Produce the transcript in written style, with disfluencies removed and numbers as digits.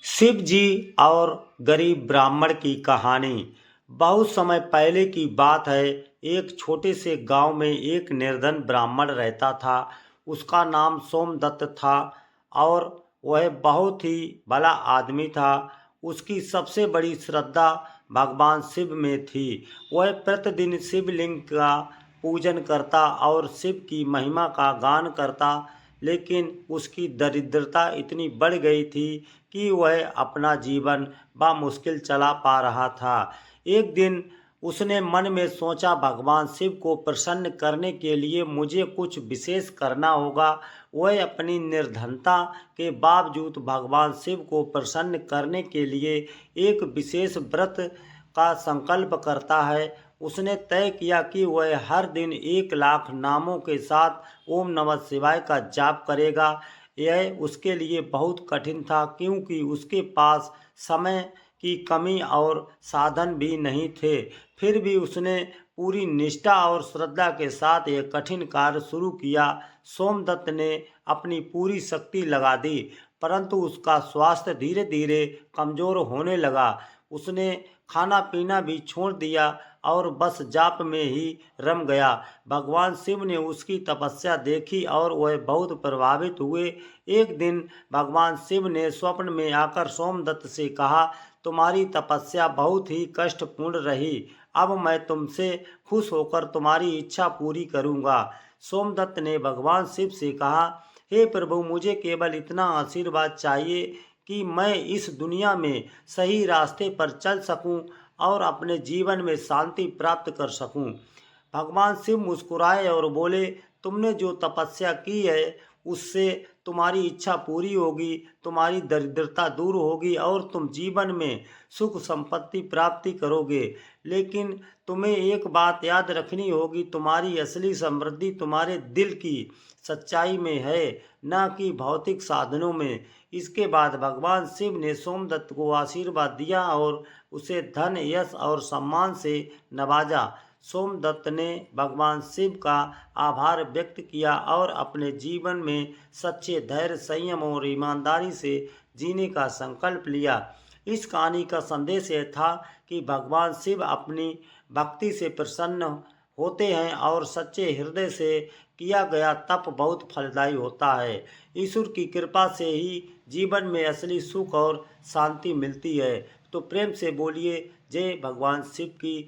शिव जी और गरीब ब्राह्मण की कहानी। बहुत समय पहले की बात है। एक छोटे से गांव में एक निर्धन ब्राह्मण रहता था। उसका नाम सोमदत्त था और वह बहुत ही भला आदमी था। उसकी सबसे बड़ी श्रद्धा भगवान शिव में थी। वह प्रतिदिन शिवलिंग का पूजन करता और शिव की महिमा का गान करता। लेकिन उसकी दरिद्रता इतनी बढ़ गई थी कि वह अपना जीवन मुश्किल चला पा रहा था। एक दिन उसने मन में सोचा, भगवान शिव को प्रसन्न करने के लिए मुझे कुछ विशेष करना होगा। वह अपनी निर्धनता के बावजूद भगवान शिव को प्रसन्न करने के लिए एक विशेष व्रत का संकल्प करता है। उसने तय किया कि वह हर दिन 1 लाख नामों के साथ ओम नमः शिवाय का जाप करेगा। यह उसके लिए बहुत कठिन था, क्योंकि उसके पास समय की कमी और साधन भी नहीं थे। फिर भी उसने पूरी निष्ठा और श्रद्धा के साथ यह कठिन कार्य शुरू किया। सोमदत्त ने अपनी पूरी शक्ति लगा दी, परंतु उसका स्वास्थ्य धीरे धीरे कमज़ोर होने लगा। उसने खाना पीना भी छोड़ दिया और बस जाप में ही रम गया। भगवान शिव ने उसकी तपस्या देखी और वह बहुत प्रभावित हुए। एक दिन भगवान शिव ने स्वप्न में आकर सोमदत्त से कहा, तुम्हारी तपस्या बहुत ही कष्टपूर्ण रही। अब मैं तुमसे खुश होकर तुम्हारी इच्छा पूरी करूंगा। सोमदत्त ने भगवान शिव से कहा, हे प्रभु, मुझे केवल इतना आशीर्वाद चाहिए कि मैं इस दुनिया में सही रास्ते पर चल सकूं और अपने जीवन में शांति प्राप्त कर सकूं। भगवान शिव मुस्कुराए और बोले, तुमने जो तपस्या की है उससे तुम्हारी इच्छा पूरी होगी, तुम्हारी दरिद्रता दूर होगी और तुम जीवन में सुख संपत्ति प्राप्ति करोगे। लेकिन तुम्हें एक बात याद रखनी होगी, तुम्हारी असली समृद्धि तुम्हारे दिल की सच्चाई में है, न कि भौतिक साधनों में। इसके बाद भगवान शिव ने सोमदत्त को आशीर्वाद दिया और उसे धन, यश और सम्मान से नवाजा। सोमदत्त ने भगवान शिव का आभार व्यक्त किया और अपने जीवन में सच्चे धैर्य, संयम और ईमानदारी से जीने का संकल्प लिया। इस कहानी का संदेश यह था कि भगवान शिव अपनी भक्ति से प्रसन्न होते हैं और सच्चे हृदय से किया गया तप बहुत फलदायी होता है। ईश्वर की कृपा से ही जीवन में असली सुख और शांति मिलती है। तो प्रेम से बोलिए, जय भगवान शिव की।